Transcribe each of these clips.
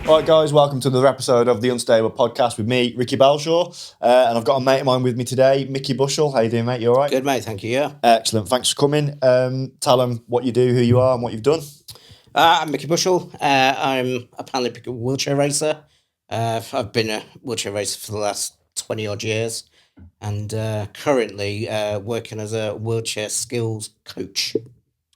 Right, guys, welcome to another episode of the Unstable Podcast with me, Ricky Belshaw, and I've got a mate of mine with me today, Mickey Bushell. How you doing, mate? You all right? Good, mate. Thank you. Yeah. Excellent. Thanks for coming. Tell them what you do, who you are, and what you've done. I'm Mickey Bushell. I'm a Paralympic wheelchair racer. I've been a wheelchair racer for the last 20 odd years, and currently working as a wheelchair skills coach.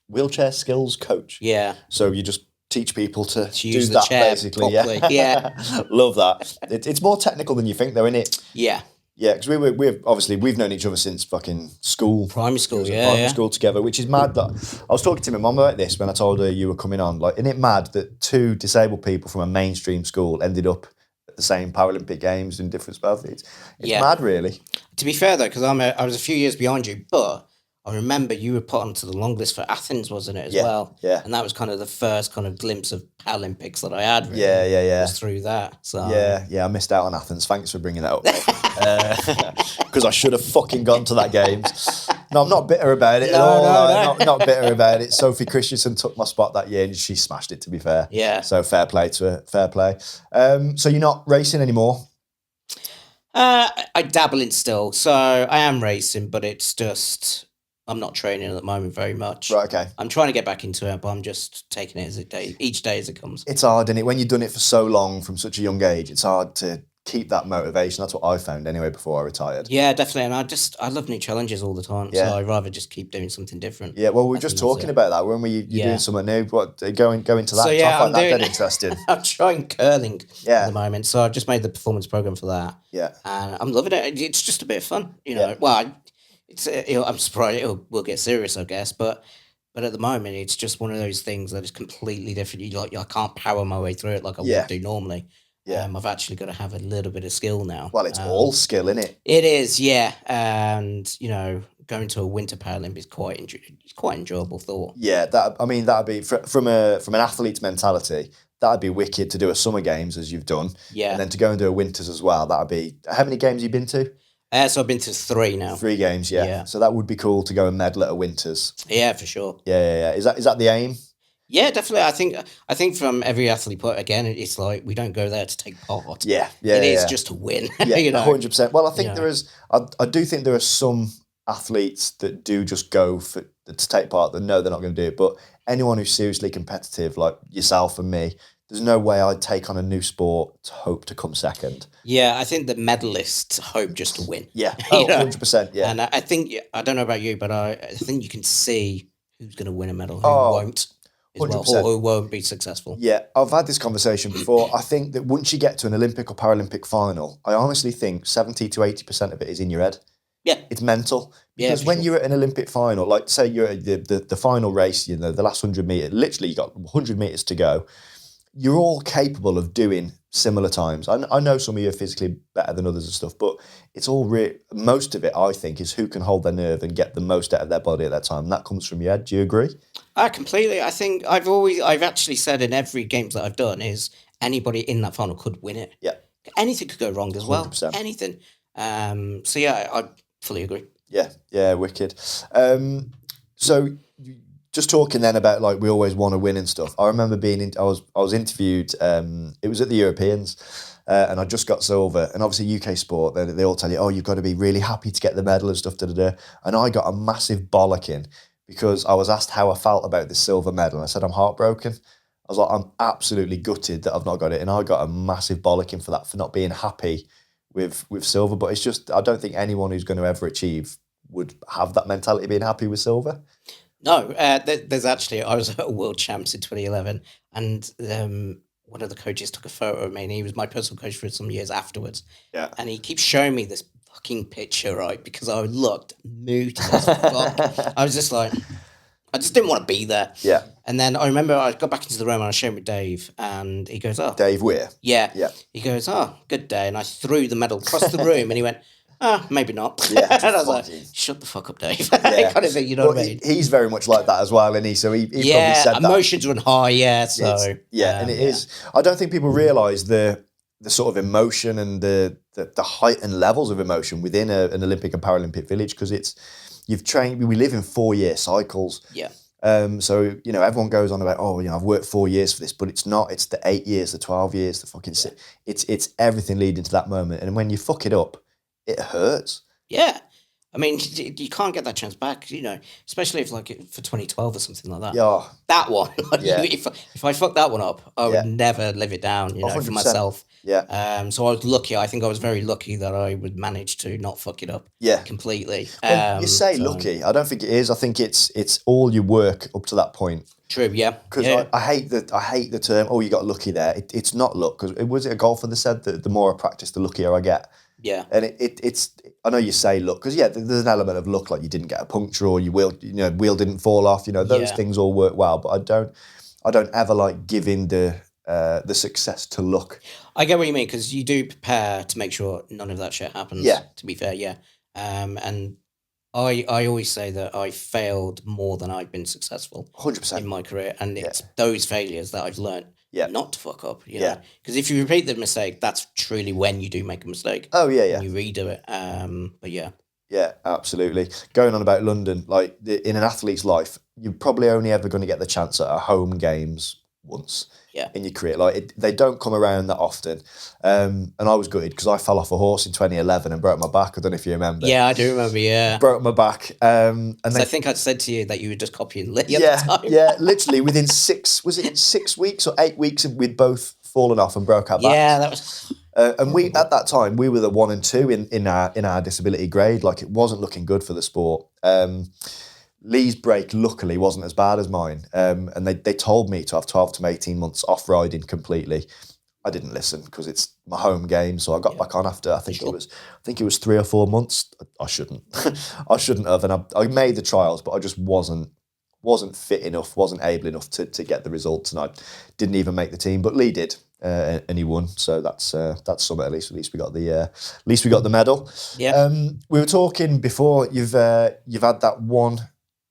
Wheelchair skills coach. Yeah. So you just teach people to use do the that, chair basically. properly. Yeah. Love that. It's more technical than you think, though, isn't it? Yeah. Yeah, because we've known each other since fucking school. Primary school, Primary school together, which is mad that I was talking to my mum about this when I told her you were coming on. Like, isn't it mad that two disabled people from a mainstream school ended up at the same Paralympic Games in different specialties? It's mad, really. To be fair, though, because I was a few years behind you, but I remember you were put onto the long list for Athens, wasn't it, as well? Yeah. And that was kind of the first kind of glimpse of Paralympics that I had, really. Yeah. Was through that. So. Yeah, I missed out on Athens. Thanks for bringing that up, because I should have fucking gone to that Games. No, I'm not bitter about it at all. No. Not bitter about it. Sophie Christensen took my spot that year and she smashed it, to be fair. Yeah. So fair play to her. Fair play. So you're not racing anymore? I dabble in still. So I am racing, but it's just... I'm not training at the moment very much. Right, okay. I'm trying to get back into it, but I'm just taking it each day as it comes. It's hard, isn't it? When you've done it for so long from such a young age, it's hard to keep that motivation. That's what I found anyway before I retired. Yeah, definitely. And I love new challenges all the time. Yeah. So I'd rather just keep doing something different. Yeah, well, we were just talking about that. When you're doing something new, go into that. So, yeah, I find that dead interesting. I'm trying curling at the moment. So I've just made the performance program for that. Yeah. And I'm loving it. It's just a bit of fun, you know. Yeah. Well, I'm surprised we'll get serious, I guess, but at the moment it's just one of those things that is completely different. I can't power my way through it like I would do normally. Yeah, I've actually got to have a little bit of skill now. Well, it's all skill, isn't it? It is, yeah. And going to a winter Paralympic is quite enjoyable thought. Yeah, that'd be from an athlete's mentality. That'd be wicked to do a summer games as you've done. Yeah, and then to go and do a winters as well. That'd be. How many games have you been to? So I've been to 3 now. 3 games, yeah. So that would be cool to go and medal at a winters. Yeah, for sure. Yeah. Is that the aim? Yeah, definitely. I think from every athlete point, again, it's like we don't go there to take part. Yeah. It is just to win. Yeah, 100%. Well, I think there is. I do think there are some athletes that do just go to take part that know they're not going to do it. But anyone who's seriously competitive, like yourself and me, there's no way I'd take on a new sport to hope to come second. Yeah, I think the medalists hope just to win. Yeah, 100%. Yeah, and I think I don't know about you, but I think you can see who's going to win a medal, who won't, as 100%. Well, or who won't be successful. Yeah, I've had this conversation before. I think that once you get to an Olympic or Paralympic final, I honestly think 70 to 80% of it is in your head. Yeah, it's mental. Because when you're at an Olympic final, like say you're at the final race, the last 100 meters, literally you got 100 meters to go. You're all capable of doing similar times. I know some of you are physically better than others and stuff, but it's all most of it, I think, is who can hold their nerve and get the most out of their body at that time. And that comes from your head. Do you agree? Completely. I think I've actually said in every games that I've done is anybody in that final could win it. Yeah. Anything could go wrong as well. 100%. Anything. So yeah, I fully agree. Yeah, wicked. So just talking then about like we always want to win and stuff. I remember I was interviewed. It was at the Europeans, and I just got silver. And obviously UK sport, they all tell you, oh, you've got to be really happy to get the medal and stuff. And I got a massive bollocking because I was asked how I felt about this silver medal, and I said I'm heartbroken. I was like, I'm absolutely gutted that I've not got it, and I got a massive bollocking for that, for not being happy with silver. But it's just I don't think anyone who's going to ever achieve would have that mentality of being happy with silver. No, there's actually, I was at a World Champs in 2011, and one of the coaches took a photo of me, and he was my personal coach for some years afterwards. Yeah. And he keeps showing me this fucking picture, right? Because I looked mooted as fuck. I was just like, I just didn't want to be there. Yeah. And then I remember I got back into the room and I showed with Dave, and he goes, oh. Dave Weir? Yeah. He goes, oh, good day. And I threw the medal across the room, and he went, maybe not. Yeah, and I was like, shut the fuck up, Dave. Kind of thing, you know what I mean? He's very much like that as well, isn't he? So he probably said that. Emotions run high, so. And it is. I don't think people realise the sort of emotion and the heightened levels of emotion within an Olympic and Paralympic village, because you've trained, we live in 4-year cycles. Yeah. So, you know, everyone goes on about, oh, you know, I've worked 4 years for this, but it's not. It's the 8 years, the 12 years, the fucking it's everything leading to that moment. And when you fuck it up, it hurts. Yeah. I mean, you can't get that chance back, you know, especially if like for 2012 or something like that. Yeah. That one. Yeah. If I fucked that one up, I would never live it down, you know, for 100%. myself. Yeah. So I was lucky. I think I was very lucky that I would manage to not fuck it up. Yeah. Completely. Well, you say lucky. I don't think it is. I think it's all your work up to that point. True. Yeah. Because I hate the term. Oh, you got lucky there. It's not luck. Because was it a golfer that said that the more I practice, the luckier I get. Yeah. And it's. I know you say luck because there's an element of luck, like you didn't get a puncture or wheel didn't fall off. You know, those things all work well. But I don't ever like giving the success to luck. I get what you mean because you do prepare to make sure none of that shit happens. Yeah. To be fair, yeah. And I always say that I failed more than I've been successful. 100% in my career, and it's those failures that I've learned not to fuck up. You know, because if you repeat the mistake, that's truly when you do make a mistake. Oh yeah. You redo it. But yeah. Yeah, absolutely. Going on about London, like in an athlete's life, you're probably only ever going to get the chance at a home games once in your career. Like they don't come around that often. And I was gutted because I fell off a horse in 2011 and broke my back. I don't know if you remember. Yeah, I do remember. Yeah, broke my back. And I think I said to you that you were just copying Lee. Yeah, literally within 6 weeks or 8 weeks, we'd both fallen off and broke our backs. Yeah, that was. And we at that time we were the 1 and 2 in our disability grade. Like it wasn't looking good for the sport. Lee's break luckily wasn't as bad as mine. And they told me to have 12 to 18 months off riding completely. I didn't listen because it's my home game, so I got back on after I think it was 3 or 4 months. I shouldn't have, and I made the trials, but I just wasn't fit enough, wasn't able enough to get the results, and I didn't even make the team. But Lee did, and he won, so that's something. At least we got the medal. Yeah. We were talking before. You've had that one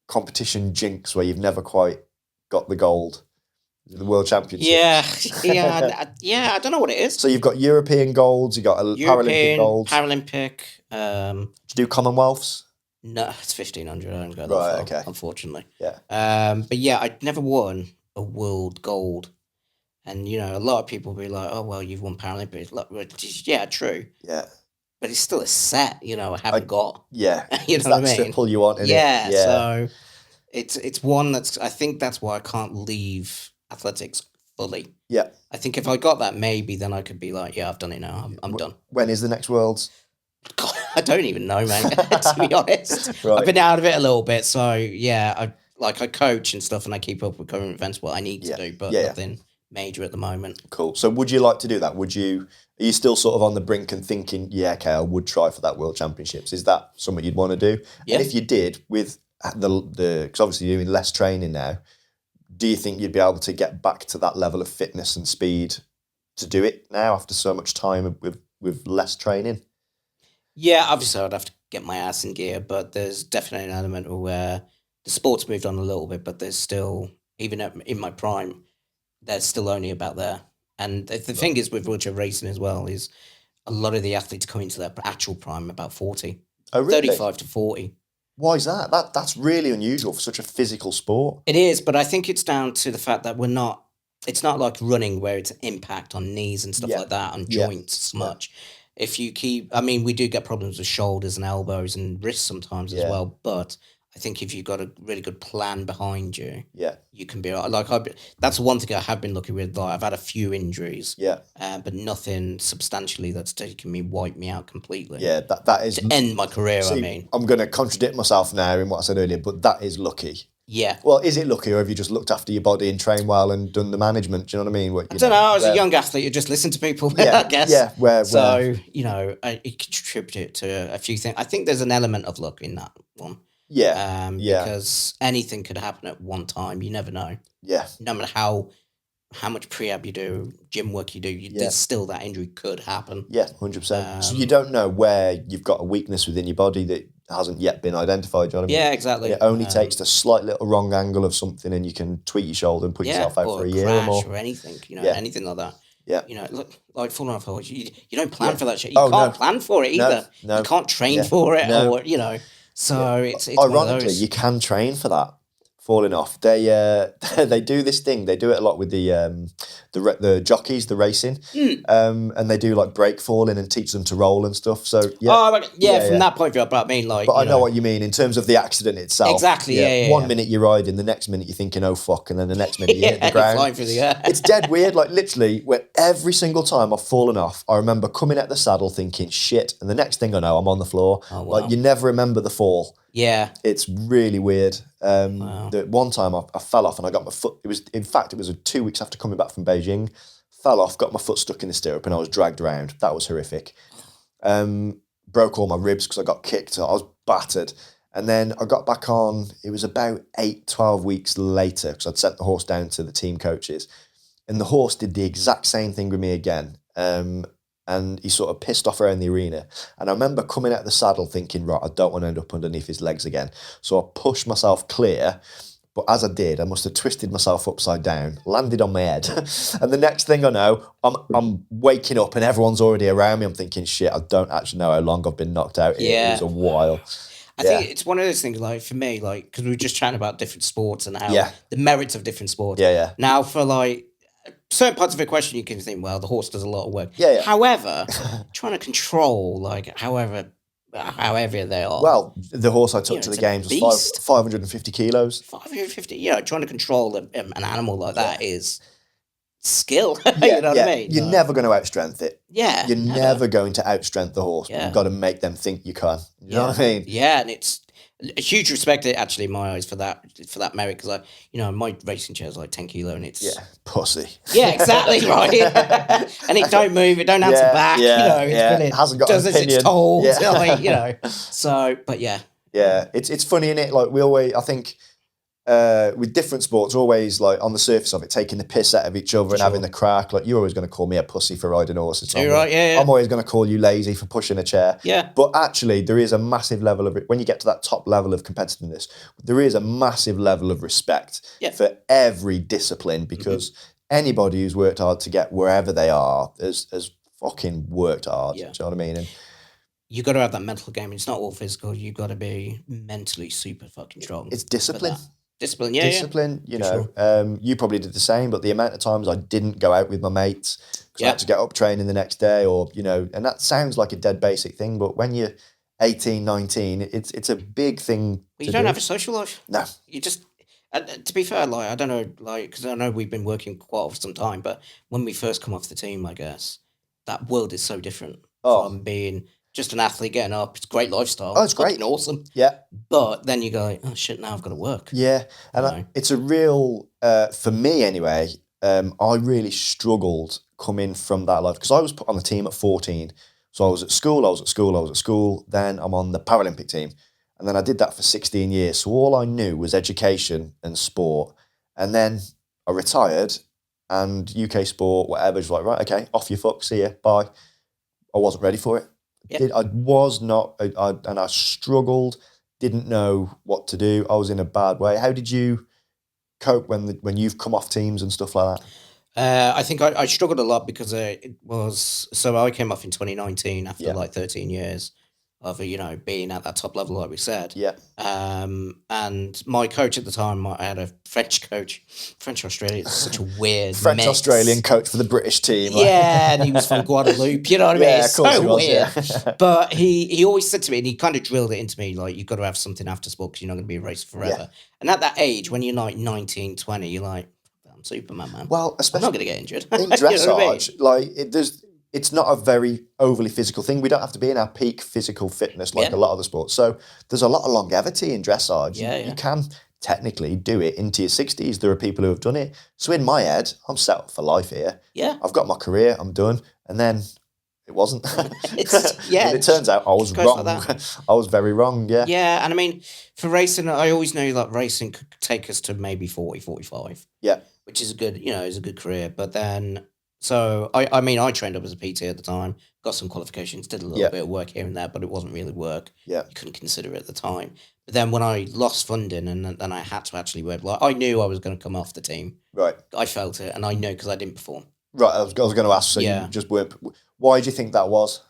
competition jinx where you've never quite got the gold. The World Championship. Yeah. I don't know what it is. So you've got European golds, you got Paralympic golds. Paralympic. Did you do Commonwealths? No, it's 1500. I don't go that far, okay. Unfortunately. Yeah. But yeah, I'd never won a world gold, and you know, a lot of people be like, "Oh, well, you've won Paralympics." Yeah, true. Yeah. But it's still a set, you know. I haven't got. Yeah. You know what I mean? Triple you want. Yeah. So it's one that's. I think that's why I can't leave athletics fully. Yeah. I think if I got that, maybe then I could be like, yeah, I've done it now. I'm done. When is the next Worlds? God, I don't even know, man. To be honest, Right. I've been out of it a little bit, so yeah. I coach and stuff, and I keep up with current events. What I need to do, but nothing major at the moment. Cool. So, would you like to do that? Are you still sort of on the brink and thinking, yeah, okay, I would try for that World Championships? Is that something you'd want to do? Yeah. And if you did, with the because obviously you're doing less training now, do you think you'd be able to get back to that level of fitness and speed to do it now after so much time with less training? Yeah, obviously I'd have to get my ass in gear, but there's definitely an element where the sport's moved on a little bit, but there's still, even in my prime, there's still only about there. And the thing is with wheelchair racing as well is a lot of the athletes come into their actual prime about 40. Oh, really? 35 to 40. Why is that? That's really unusual for such a physical sport. It is, but I think it's down to the fact that it's not like running where it's impact on knees and stuff like that, on joints so much. If you we do get problems with shoulders and elbows and wrists sometimes as well, but I think if you've got a really good plan behind you, you can be like that's one thing I have been lucky with. Like I've had a few injuries, but nothing substantially that's wiped me out completely. Yeah, that is to end my career. See, I'm going to contradict myself now in what I said earlier, but that is lucky. Yeah. Well, is it lucky, or have you just looked after your body and trained well and done the management? Do you know what I mean? I don't know. I was a young athlete. You just listen to people, I guess. Yeah. So, you know, it contributed to a few things. I think there's an element of luck in that one. Yeah. Because anything could happen at one time. You never know. Yeah. No matter how much prehab you do, gym work you do, there's still that injury could happen. Yeah, 100%. So you don't know where you've got a weakness within your body that hasn't yet been identified. Do you know what I mean? Yeah, exactly. It only takes a slight little wrong angle of something, and you can tweak your shoulder and put yourself out for a year or more, or anything. You know, anything like that. Yeah. You know, look, like falling off a horse, you don't plan for that shit. You can't plan for it either. No. You can't train for it, or you know. So it's ironically, one of those. you can train for that. falling off. They they do this thing. They do it a lot with the jockeys, the racing, and they do like break falling and teach them to roll and stuff. So from that point of view, but I mean, like, but I know what you mean in terms of the accident itself. Exactly. Yeah. One minute you're riding, the next minute you're thinking, "Oh fuck," and then the next minute you hit the ground. Flying through the air. It's dead weird. Like literally, when every single time I've fallen off, I remember coming at the saddle thinking, "Shit," and the next thing I know, I'm on the floor. Oh, wow. Like you never remember the fall. Yeah. It's really weird. The one time I fell off and I got my foot. It was 2 weeks after coming back from Beijing. Fell off, got my foot stuck in the stirrup, and I was dragged around. That was horrific. Broke all my ribs because I got kicked. So I was battered. And then I got back on. It was about 12 weeks later because I'd sent the horse down to the team coaches, and the horse did the exact same thing with me again. And he sort of pissed off around the arena. And I remember coming out of the saddle thinking, right, I don't want to end up underneath his legs again. So I pushed myself clear. But as I did, I must have twisted myself upside down, landed on my head. And the next thing I know, I'm waking up and everyone's already around me. I'm thinking, shit, I don't actually know how long I've been knocked out. Yeah. It was a while. I think it's one of those things, like, for me, like, because we were just chatting about different sports and how the merits of different sports. Yeah. Now, for, like, certain parts of the question, you can think, well, the horse does a lot of work. Yeah. However, trying to control, like, however they are. Well, the horse I took to the games was 550 kilos. 550, trying to control an animal like that is skill. You know what I mean? You're never going to outstrength it. Yeah. You're never going to outstrength the horse. Yeah. You've got to make them think you can. You know what I mean? Yeah, and it's a huge respect, actually, in my eyes, for that merit, because my racing chair is like 10 kilo, and it's pussy. Yeah, exactly right. And it don't move, it don't answer back. It's brilliant. It hasn't got does an as opinion. it's told. So, but yeah, it's funny, isn't it? Like we always, I think. With different sports, always like on the surface of it, taking the piss out of each other and having the crack. Like you're always going to call me a pussy for riding horses. You're right, yeah. I'm always going to call you lazy for pushing a chair. Yeah. But actually, there is a massive level of when you get to that top level of competitiveness, there is a massive level of respect for every discipline because anybody who's worked hard to get wherever they are has fucking worked hard. Yeah. Do you know what I mean? And you got to have that mental game. It's not all physical. You got to be mentally super fucking strong. It's discipline. Discipline, discipline. You probably did the same, but the amount of times I didn't go out with my mates because I had to get up training the next day, or and that sounds like a dead basic thing, but when you're 18, 19, it's a big thing. But you don't have a social life. No, you just. To be fair, like I don't know, like because I know we've been working quite for some time, but when we first come off the team, I guess that world is so different from being just an athlete getting up. It's a great lifestyle. Oh, it's great. Fucking awesome. Yeah. But then you go, oh shit, now I've got to work. Yeah. And it's a real, for me anyway, I really struggled coming from that life because I was put on the team at 14. So I was at school. Then I'm on the Paralympic team. And then I did that for 16 years. So all I knew was education and sport. And then I retired and UK sport, whatever, was like, right, okay, off you fuck, see ya, bye. I wasn't ready for it. I was not, and I struggled, didn't know what to do. I was in a bad way. How did you cope when you've come off teams and stuff like that? I think I struggled a lot because it was, so I came off in 2019 after like 13 years of, being at that top level, like we said. Yeah. And my coach at the time, I had a French coach. French-Australian is such a weird French-Australian coach for the British team. Yeah, and he was from Guadeloupe, you know what I mean? Yeah, it's of course so he was, weird. Yeah. But he always said to me, and he kind of drilled it into me, like, you've got to have something after sport because you're not going to be a racer forever. Yeah. And at that age, when you're like 19, 20, you're like, I'm Superman, man. Well, especially I'm not going to get injured. In dressage, I mean? It's not a very overly physical thing. We don't have to be in our peak physical fitness like a lot of the sports. So there's a lot of longevity in dressage. You can technically do it into your 60s. There are people who have done it. So in my head, I'm set up for life here. Yeah. I've got my career, I'm done. And then it wasn't. And it turns out I was wrong. Like I was very wrong, yeah. Yeah, and I mean, for racing, I always knew that racing could take us to maybe 40, 45. Yeah. Which is a good, is a good career. But then... So, I trained up as a PT at the time, got some qualifications, did a little bit of work here and there, but it wasn't really work. Yeah. You couldn't consider it at the time. But then when I lost funding and then I had to actually work, like I knew I was going to come off the team. Right. I felt it, and I know because I didn't perform. Right, I was going to ask, so you just weren't... Why do you think that was?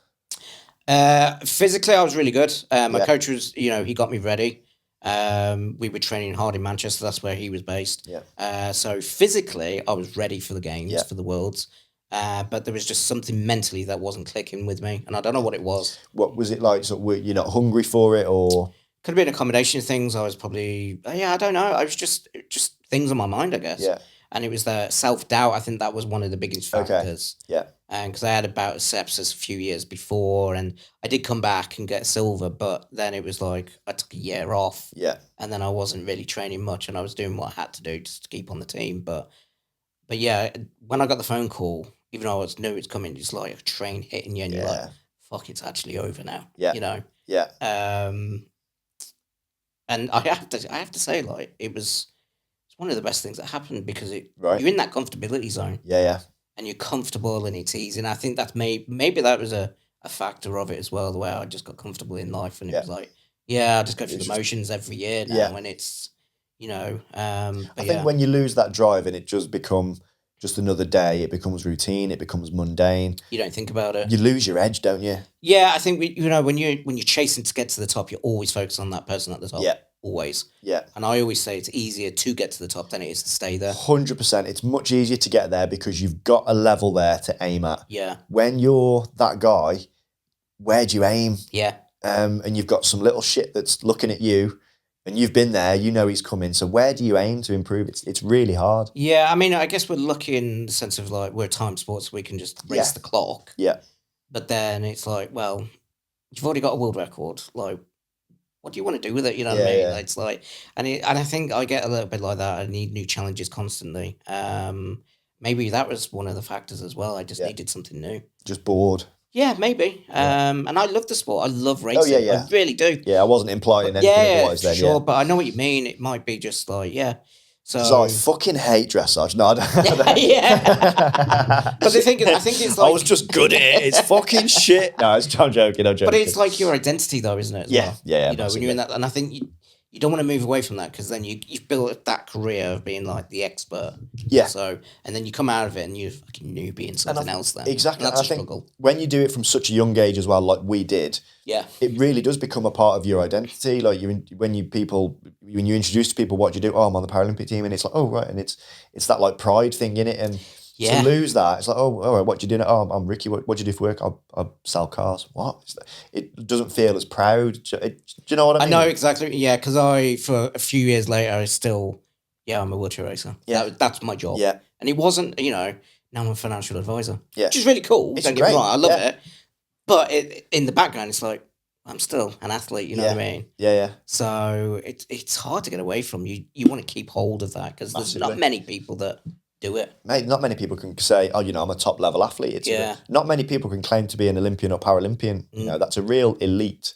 Physically, I was really good. My coach was, he got me ready. We were training hard in Manchester. That's where he was based. Yeah. So physically, I was ready for the games, Yeah. for the Worlds. But there was just something mentally that wasn't clicking with me. And I don't know what it was. What was it like? So were you not hungry for it, or? Could have been a combination of things. I was probably, I don't know. I was just things on my mind, I guess. Yeah. And it was the self-doubt. I think that was one of the biggest factors. Yeah. And because I had about sepsis a few years before, and I did come back and get silver, but then it was like I took a year off. Yeah. And then I wasn't really training much, and I was doing what I had to do just to keep on the team. But yeah, when I got the phone call, even though I knew it's coming, it's like a train hitting you, and you're like, fuck, it's actually over now. Yeah. You know? Yeah. And I have to say, like, it's one of the best things that happened because Right. you're in that comfortability zone. Yeah. And you're comfortable and it's easy. And I think that's maybe that was a factor of it as well, the way I just got comfortable in life. And it was like, I just go through the motions every year now. And it's, I think when you lose that drive and it just become just another day, it becomes routine, it becomes mundane. You don't think about it. You lose your edge, don't you? Yeah, I think when you're chasing to get to the top, you're always focused on that person at the top. Yeah. Always. Yeah. And I always say it's easier to get to the top than it is to stay there. 100%. It's much easier to get there because you've got a level there to aim at. Yeah. When you're that guy, where do you aim? Yeah. And you've got some little shit that's looking at you and you've been there, you know he's coming. So where do you aim to improve? It's really hard. Yeah, I mean, I guess we're lucky in the sense of like we're time sports, so we can just race the clock. Yeah. But then it's like, well, you've already got a world record. Like, what do you want to do with it? You know what I mean? Yeah. It's like, and I think I get a little bit like that. I need new challenges constantly. Maybe that was one of the factors as well. I just needed something new. Just bored. Yeah, maybe. And I love the sport. I love racing. I really do. Yeah, I wasn't implying anything otherwise then. Sure, but I know what you mean. It might be just like, So I fucking hate dressage. No, I don't. Yeah. But I think it's like I was just good at it. It's fucking shit. No, I'm joking. But it's like your identity, though, isn't it? Yeah. You know, when you're in that, and I think you don't want to move away from that because then you've built that career of being like the expert. Yeah. So and then you come out of it and you're fucking newbie in something else. Then exactly. And that's I a think struggle. when you do it from such a young age as well, like we did. Yeah. It really does become a part of your identity. Like when you introduce to people what you do, I'm on the Paralympic team, and it's like, oh right, and it's that like pride thing in it, and to lose that, it's like, oh, all right, what do you do? Oh, I'm Ricky. What do you do for work? I sell cars. What? It doesn't feel as proud. Do you know what I mean? I know exactly. Yeah, because for a few years later, I still, I'm a wheelchair racer. Yeah, that's my job. Yeah, and it wasn't, now I'm a financial advisor. Yeah, which is really cool. It's Don't get me wrong, I love it. But in the background, it's like I'm still an athlete. You know what I mean? Yeah. So it's hard to get away from. You want to keep hold of that because there's not many people that do it. Mate, not many people can say, oh, I'm a top level athlete. Not many people can claim to be an Olympian or Paralympian. You know, that's a real elite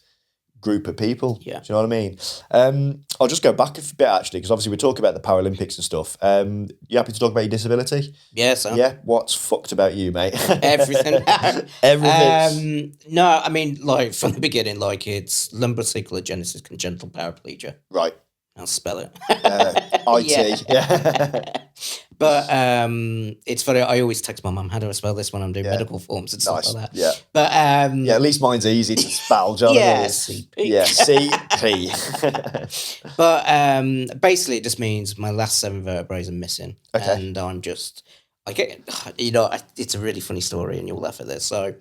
group of people. Yeah. Do you know what I mean? I'll just go back a bit actually, because obviously we're talking about the Paralympics and stuff. You happy to talk about your disability? Yeah, so. Yeah? What's fucked about you, mate? Everything. Everything. No, I mean, like, from the beginning, like, it's lumbricogenesis congenital paraplegia. Right. I'll spell it. IT. Yeah. But it's funny, I always text my mum, how do I spell this when I'm doing medical forms and stuff like that? Yeah. But at least mine's easy to spell, John. CP. Yeah, CP. But basically it just means my last 7 vertebrae are missing. Okay. And it's a really funny story and you'll laugh at this. So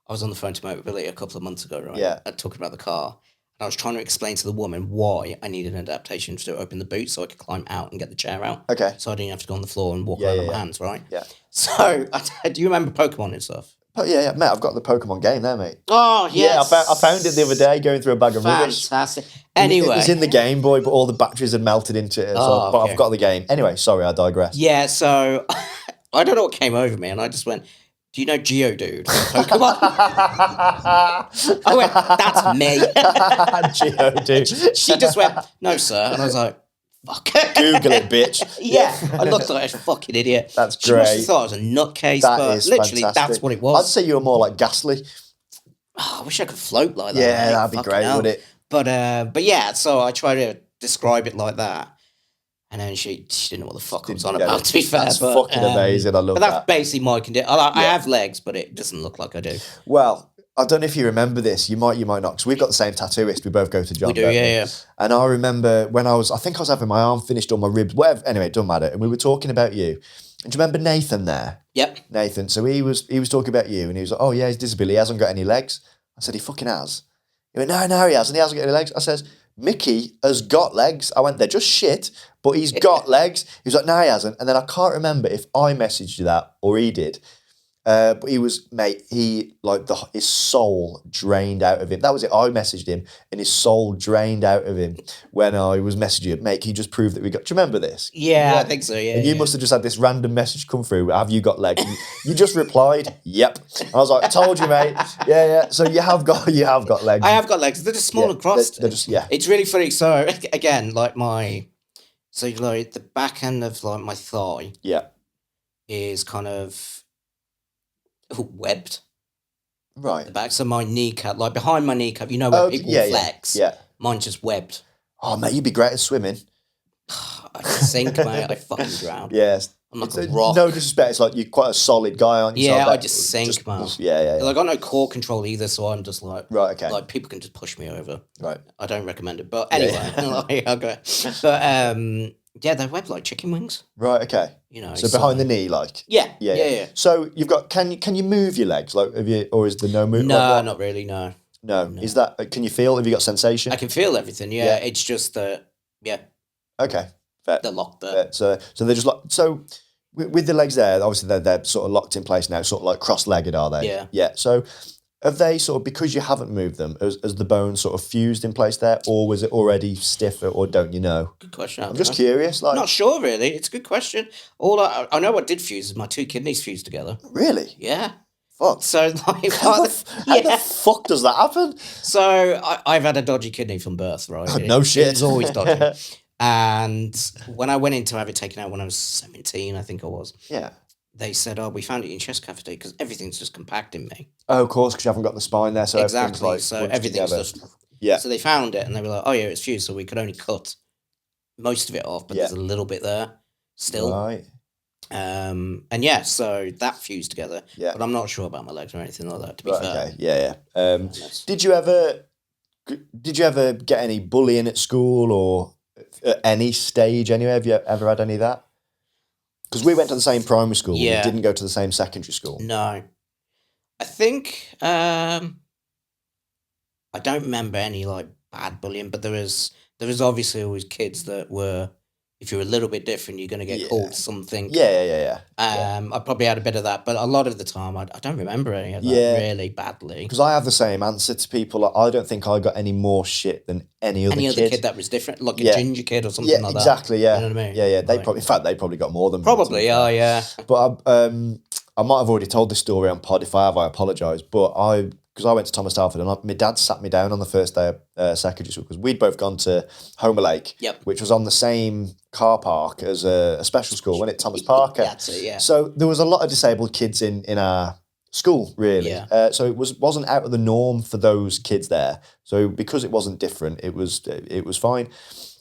I was on the phone to Mobility a couple of months ago, right? Yeah. And talking about the car. And I was trying to explain to the woman why I needed an adaptation to open the boot so I could climb out and get the chair out. Okay. So I didn't have to go on the floor and walk around on my hands, right? Yeah. So, do you remember Pokemon and stuff? Yeah, mate, I've got the Pokemon game there, mate. Oh, yes. Yeah, I found it the other day going through a bag of rubbish. Fantastic. Anyway. It was in the Game Boy, but all the batteries had melted into it. But I've got the game. Anyway, sorry, I digress. Yeah, so I don't know what came over me, and I just went, do you know Geodude from Pokemon? I went, that's me. Geodude. She just went, no, sir. And I was like, fuck. Google it, bitch. Yeah, I looked like a fucking idiot. That's She great. must have thought I was a nutcase, That but is literally fantastic. that's what it was. I'd say you were more like Ghastly. Oh, I wish I could float like that. Yeah, mate. that'd be Fucking great, hell. wouldn't it? But yeah, so I tried to describe it like that. And then she didn't know what the fuck I was on about, to be fair. That's fucking amazing. I love But that's that. basically my condition. I have legs, but it doesn't look like I do. Well, I don't know if you remember this. You might not. Because we've got the same tattooist. We both go to John. We do, yeah. And I remember when I think I was having my arm finished or my ribs, whatever. Anyway, it doesn't matter. And we were talking about you. And do you remember Nathan there? Yep. Nathan. So he was talking about you, and he was like, "Oh yeah, he's disability. He hasn't got any legs." I said, "He fucking has." He went, "No, he hasn't. He hasn't got any legs." I says, "Mickey has got legs." I went, "They're just shit, but he's got legs." He was like, "No, he hasn't." And then I can't remember if I messaged you that or he did. But he was, mate, his soul drained out of him. That was it. I messaged him and his soul drained out of him when I was messaging him. Mate, he just proved that we got, do you remember this? Yeah, I think so, yeah. And you must have just had this random message come through. Have you got legs? You just replied, yep. I was like, I told you, mate. Yeah. So you have got legs. I have got legs. They're just small and crossed. They're just, yeah. It's really funny. So again, like the back end of like my thigh is kind of webbed. Right. The back. So my kneecap, like behind my kneecap, you know where people flex? Yeah. Mine's just webbed. Oh, mate, you'd be great at swimming. I sink, mate. I fucking drown. Yes. I'm like a rock. No disrespect. It's like you're quite a solid guy, aren't you? Yeah, I just sink, man. Yeah. I got no core control either, so I'm just like... Right, okay. Like, people can just push me over. Right. I don't recommend it. But anyway, okay. But, they're webbed like chicken wings. Right, okay. You know, so behind the knee, like? Yeah. So you've got, can you move your legs? Like, or is there no movement? No, not really, no. No. Is that, can you feel, have you got sensation? I can feel everything, yeah. It's just that, Okay, fair. They're locked there. So they're just like, so with the legs there, obviously they're sort of locked in place now, sort of like cross-legged, are they? Yeah. Yeah, so have they sort of, because you haven't moved them, has the bone sort of fused in place there, or was it already stiffer, or don't you know? Good question. I'm just curious. Like, not sure, really. It's a good question. All I know what did fuse is my two kidneys fused together. Really? Yeah. Fuck. So, like, how the fuck does that happen? So, I've had a dodgy kidney from birth, right? No shit. It's always dodgy. And when I went in to have it taken out when I was 17, I think I was. Yeah. They said, "Oh, we found it in your chest cavity because everything's just compact in me." Oh, of course, because you haven't got the spine there, so exactly. Everything's like so everything's together. just So they found it and they were like, "Oh yeah, it's fused." So we could only cut most of it off, but there's a little bit there still. Right. And so that fused together. Yeah. But I'm not sure about my legs or anything like that. To be fair. Okay. Yeah. Did you ever get any bullying at school or at any stage anyway? Have you ever had any of that? Because we went to the same primary school. Yeah. We didn't go to the same secondary school. No. I think I don't remember any like bad bullying, but there was obviously always kids that were, if you're a little bit different, you're going to get called something. Yeah. I probably had a bit of that, but a lot of the time I don't remember any of that really badly. Because I have the same answer to people. Like, I don't think I got any more shit than any other kid that was different, like a ginger kid or something like that. Exactly, yeah. You know what I mean? Yeah. They probably got more than me. Probably, yeah. But I might have already told this story on pod. If I have, I apologise. But because I went to Thomas Telford and my dad sat me down on the first day of secondary school because we'd both gone to Homer Lake, which was on the same car park as a special school, wasn't it, Thomas Parker? That's it, yeah. So there was a lot of disabled kids in our school, really. Yeah. So it wasn't out of the norm for those kids there. So because it wasn't different, it was fine.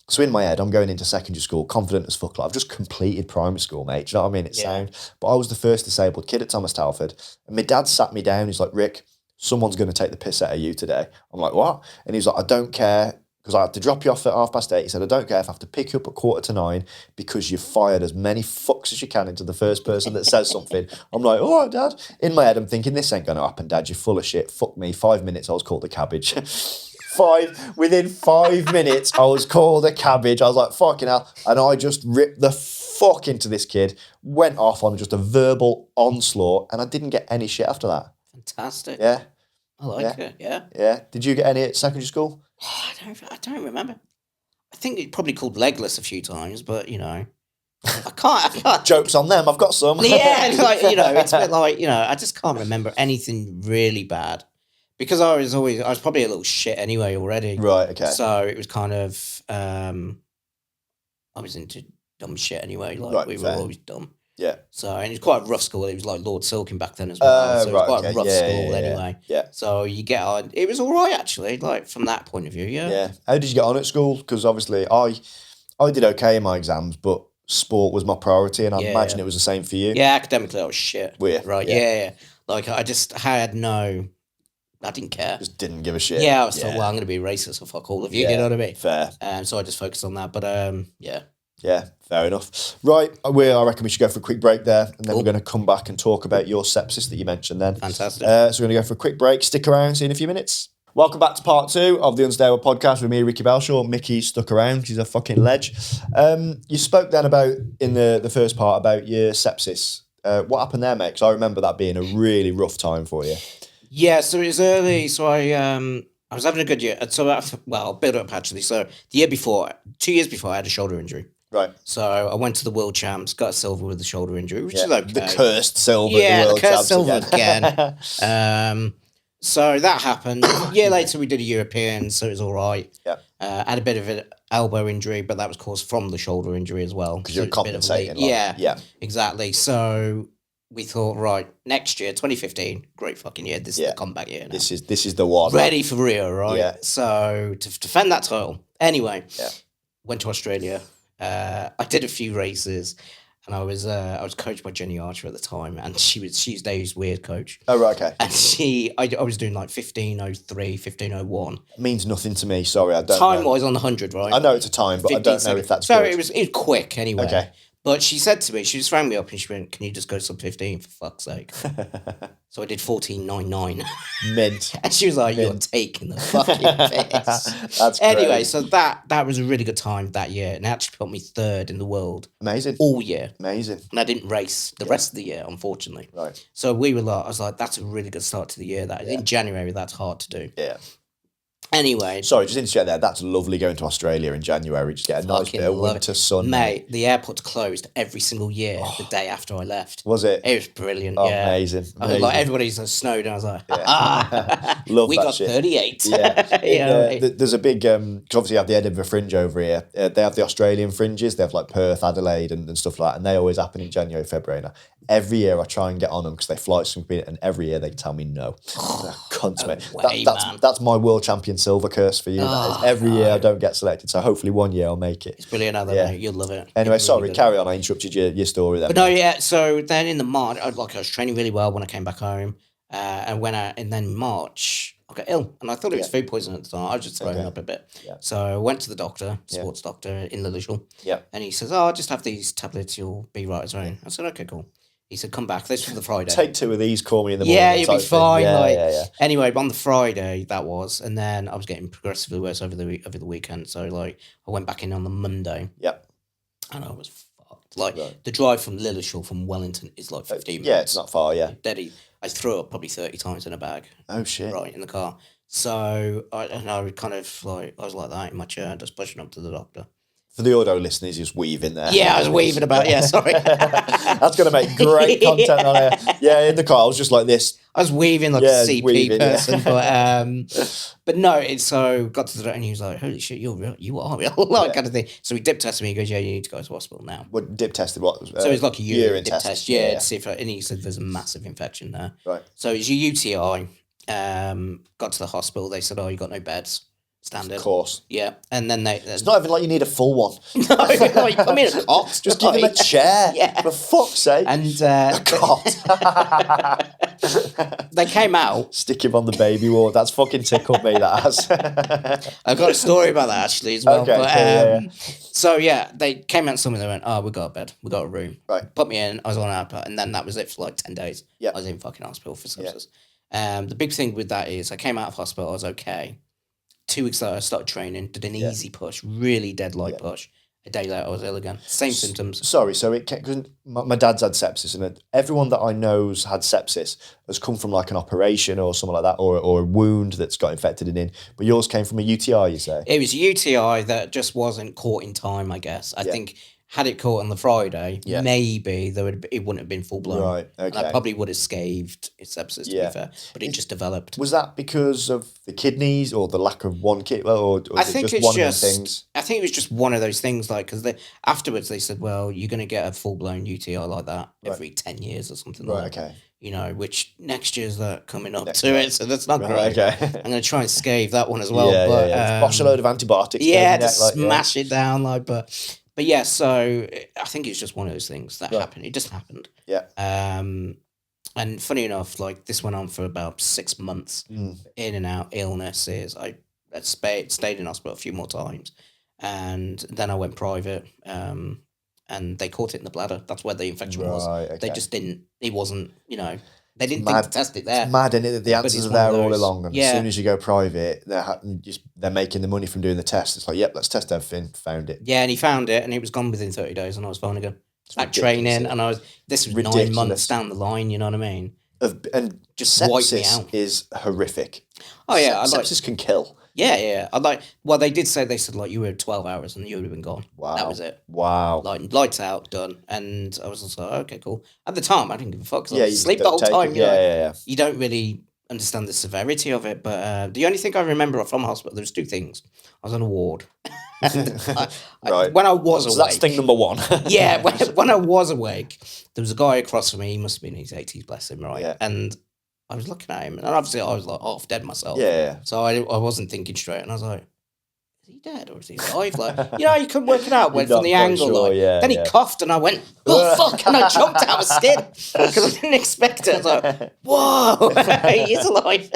So in my head, I'm going into secondary school, confident as fuck. Like, I've just completed primary school, mate. Do you know what I mean? It's sound. But I was the first disabled kid at Thomas Telford. And my dad sat me down. He's like, "Rick, someone's going to take the piss out of you today." I'm like, "What?" And he's like, "I don't care." Because I had to drop you off at 8:30. He said, "I don't care if I have to pick you up at 8:45 because you've fired as many fucks as you can into the first person that says something." I'm like, "All right, Dad." In my head, I'm thinking, this ain't going to happen, Dad. You're full of shit. Fuck me. 5 minutes, I was called a cabbage. Within 5 minutes, I was called a cabbage. I was like, fucking hell. And I just ripped the fuck into this kid, went off on just a verbal onslaught, and I didn't get any shit after that. Fantastic. Yeah. I like it, yeah. Yeah. Did you get any at secondary school? I don't remember. I think it probably called legless a few times, but, you know, I can't. Joke's on them. I've got some. Yeah, like, you know, it's a bit like, you know, I just can't remember anything really bad. Because I was probably a little shit anyway already. Right, okay. So it was kind of, I was into dumb shit anyway. Like, right, we were always dumb. Yeah. So, and it was quite a rough school. It was like Lord Silkin back then as well. So it was quite a rough school anyway. Yeah. So you get on, it was all right actually, like from that point of view, yeah. Yeah. How did you get on at school? Because obviously I did okay in my exams, but sport was my priority, and I imagine it was the same for you. Yeah, academically I was shit. Were you? Right, yeah. Like I had no I didn't care. Just didn't give a shit. Yeah, I was thought, well, I'm going to be racist, so fuck all of you. You know what I mean? Fair. So I just focused on that. But yeah. Yeah, fair enough. Right, I reckon we should go for a quick break there, and then we're going to come back and talk about your sepsis that you mentioned then. Fantastic. So we're going to go for a quick break. Stick around, see you in a few minutes. Welcome back to part 2 of the Unstable podcast with me, Ricky Belshaw. Mickey stuck around because he's a fucking ledge. You spoke then about, in the first part, about your sepsis. What happened there, mate? Because I remember that being a really rough time for you. Yeah, so it was early. So I was having a good year. So, I'll build up actually. So the year before, 2 years before, I had a shoulder injury. Right. So I went to the World Champs, got a silver with the shoulder injury, which is okay. The cursed silver. Yeah, the cursed Champs silver again. So that happened. A year later, we did a European, so it was all right. Yeah. Had a bit of an elbow injury, but that was caused from the shoulder injury as well. Because you're compensating. Yeah, exactly. So we thought, right, next year, 2015, great fucking year. This is the comeback year now. This is the one. Ready for Rio, right? Yeah. So to defend that title. Anyway, went to Australia. I did a few races, and I was coached by Jenny Archer at the time, and she's Dave's weird coach. Oh right, okay. And I was doing like 15:03, 15:01. Means nothing to me. Sorry, I don't. Time wise on the 100, right? I know it's a time, but I don't know if that's. So good. it was quick anyway. Okay. But she said to me, she just rang me up and she went, "Can you just go sub 15 for fuck's sake?" So I did 14:99. Mint. And she was like, "You're taking the fucking piss." That's anyway, great. so that was a really good time that year, and it actually put me third in the world. Amazing. All year. Amazing. And I didn't race the rest of the year, unfortunately. Right. So I was like, that's a really good start to the year. That in January, that's hard to do. Yeah. Anyway. Sorry, just interject there. That's lovely going to Australia in January. Just get a nice bit of winter sun. Mate, the airport's closed every single year the day after I left. Was it? It was brilliant, yeah. Amazing. I was like, everybody's snowed, and I was like, love we that got shit. 38. Yeah. There's a big, because obviously you have the Edinburgh Fringe over here. They have the Australian fringes. They have like Perth, Adelaide and stuff like that. And they always happen in January, February. Now, every year I try and get on them because they fly something, and every year they tell me no. Cunts, mate. That's my world champion silver curse for you. That is. Every year I don't get selected, so hopefully one year I'll make it. It's brilliant, mate. You'll love it. Anyway, sorry, carry on. I interrupted your story then. But no, yeah. So then in the March, I was training really well when I came back home, and then March I got ill, and I thought it was food poisoning at the time. I was just throwing up a bit. Yeah. So I went to the doctor, sports doctor in Lilleshall. Yeah. And he says, "Oh, just have these tablets. You'll be right as rain." I said, "Okay, cool." He said, "Come back." This was the Friday. Take 2 of these. Call me in the morning. Yeah, you'll be fine. Yeah. Anyway, on the Friday that was, and then I was getting progressively worse over the weekend. So I went back in on the Monday. Yep. And I was fucked. The drive from Lilleshall from Wellington is like 15 minutes. Yeah, it's not far. Yeah. Deady. I threw up probably 30 times in a bag. Oh shit. Right in the car. So I kind of I was like that in my chair, just pushing up to the doctor. For the audio listeners, just weaving there. Yeah, I was weaving about. Yeah, sorry. That's going to make great content on here. Yeah, in the car, I was just like this. I was weaving like a CP person, but no. So got to the doctor and he was like, "Holy shit, you're real. You are real," kind of thing. So he dip tested me. He goes, "Yeah, you need to go to hospital now." What dip tested? What? So it's like a urine dip test. Yeah, yeah. to see if and he said there's a massive infection there. Right. So it's your UTI. Got to the hospital. They said, "Oh, you got no beds." Standard. Of course. Yeah. And then it's not even like you need a full one. No, you come in a cot. Just give him a chair. Yeah. For fuck's sake. And a cot. They came out. Stick him on the baby ward. That's fucking tickled me, that has. I've got a story about that actually as well. Okay, but, So yeah, they came out and told me, they went, "Oh, we got a bed. We got a room." Right. Put me in. I was on an output, and then that was it for like 10 days. Yeah. I was in fucking hospital for sepsis. The big thing with that is I came out of hospital, I was okay. 2 weeks later, I started training, did an easy push, really dead light push. A day later, I was ill again. Same symptoms. Sorry, so because my dad's had sepsis, and everyone that I know's had sepsis has come from like an operation or something like that, or a wound that's got infected in. But yours came from a UTI, you say? It was a UTI that just wasn't caught in time, I guess. I think had it caught on the Friday, maybe it wouldn't have been full blown. Right, okay. And I probably would have scathed its sepsis, to be fair. But it just developed. Was that because of the kidneys or the lack of one kidney? Or I think it's one of those things? I think it was just one of those things, because afterwards they said, well, you're going to get a full-blown UTI like that every 10 years or something like that. Okay. You know, which next year's coming up to it, so that's not great. Okay. I'm going to try and scathe that one as well. Bosh a load of antibiotics. Smash it down, But yeah, so I think it's just one of those things that happened. It just happened. Yeah. And funny enough, like this went on for about 6 months, in and out illnesses. I stayed in hospital a few more times, and then I went private. And they caught it in the bladder. That's where the infection was. Okay. They just didn't. It wasn't. They didn't mad. think to test it there. It's mad, isn't it? That the But answers it's are there one of all those- along, and yeah. as soon as you go private, they're making the money from doing the test. It's like, yep, let's test everything. Found it. Yeah, and he found it, and it was gone within 30 days, and I was fine again. Back ridiculous, training, isn't it? and this was Ridiculous. 9 months down the line. You know what I mean? And Just wiped me sepsis out. is horrific. Oh yeah, Sepsis can kill. Yeah. Well, they said like you were 12 hours and you would have been gone. Wow. That was it. Wow. Like lights out, done. And I was just like, okay, cool. At the time, I didn't give a fuck. 'Cause I Yeah, was you asleep the don't whole take time. it. You know? Yeah. You don't really understand the severity of it. But the only thing I remember from hospital, there was 2 things. I was on a ward. Right. When I was So awake. that's thing number 1. Yeah, when I was awake, there was a guy across from me. He must have been in his 80s, bless him, right? Yeah. And I was looking at him, and obviously I was like half dead myself. Yeah. So I wasn't thinking straight, and I was like, is he dead or is he alive? Like, you couldn't work it out You're from not the quite angle. sure, Like. yeah, Then he yeah. coughed, and I went, oh, fuck, and I jumped out of skin because I didn't expect it. I was like, whoa, he's alive,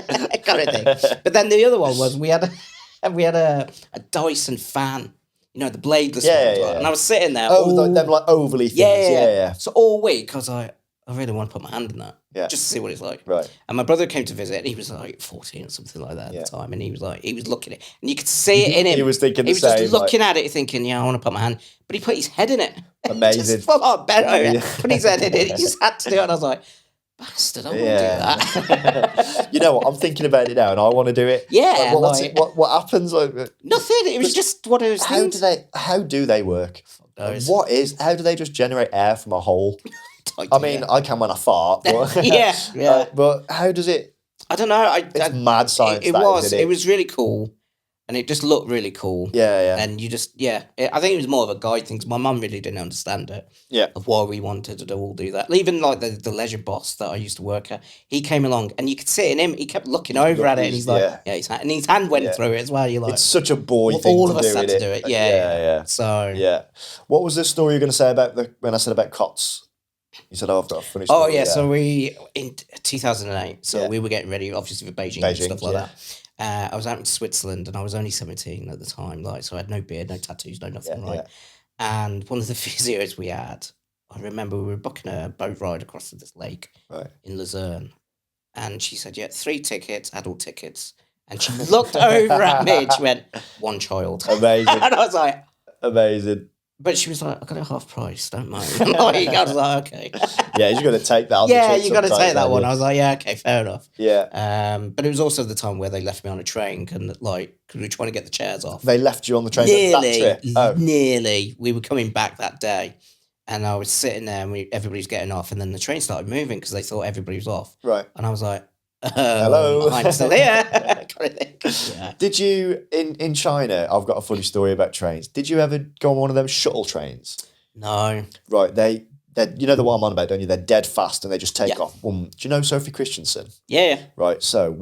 kind of thing. But then the other one was we had a Dyson fan. The bladeless Yeah, ones, yeah, right? yeah. And I was sitting there. Them like overly things. Yeah. So all week I was like, I really want to put my hand in that. Yeah. Just to see what it's like. Right. And my brother came to visit, and he was like 14 or something like that at Yeah. the time. And he was looking at it. And you could see it in him. He was thinking He the was same. just looking at it thinking, yeah, I want to put my hand. But he put his head in it. Amazing. Just full on bent over. Yeah. Put his head in it. He just had to do it. And I was like, bastard, I want to do that. You know what? I'm thinking about it now, and I want to do it. Yeah, What happens? Like, Nothing. It was just one of those how things. do they work? knows. How do they just generate air from a hole? I mean, I can when I fart. But, yeah. but how does it? I don't know. It's mad science. It that, was. isn't it? It was really cool, and it just looked really cool. Yeah. And you just, I think it was more of a guide thing. 'Cause my mum really didn't understand it. Yeah. Of why we wanted to all do that. Even like the leisure boss that I used to work at, he came along and you could see in him. He kept looking over at it, and he's like, his hand went through it as well. You're like, It's such a boy thing. all to of us do, had innit? to do it. Yeah. So Yeah. What was the story you were going to say about when I said about cots? You said, I've got a funny story. Oh yeah, so we in 2008. So Yeah. we were getting ready, obviously, for Beijing and stuff like that. I was out in Switzerland, and I was only 17 at the time. Like, so I had no beard, no tattoos, no nothing. Yeah, right. And one of the physios we had, I remember we were booking a boat ride across to this lake in Luzerne, and she said, "Yeah, 3 tickets, adult tickets." And she looked over at me and she went, "1 child." Amazing. And I was like, Amazing. but she was like, "I got it half price, don't mind." I was like, "Okay." Yeah, you got to take that. On Yeah, the you got to sometimes, take that haven't one. you? I was like, "Yeah, okay, fair enough." Yeah. But it was also the time where they left me on a train, because we were trying to get the chairs off. They left you on the train that trip. Oh. Nearly. We were coming back that day, and I was sitting there, and everybody's getting off, and then the train started moving because they thought everybody was off. Right. And I was like, Hello. I'm still here. Kind of thing. Yeah. Did you, in China, I've got a funny story about trains. Did you ever go on one of them shuttle trains? No. Right, they're you know the one I'm on about, don't you? They're dead fast and they just take Yeah. off. Do you know Sophie Christensen? Yeah. Right, so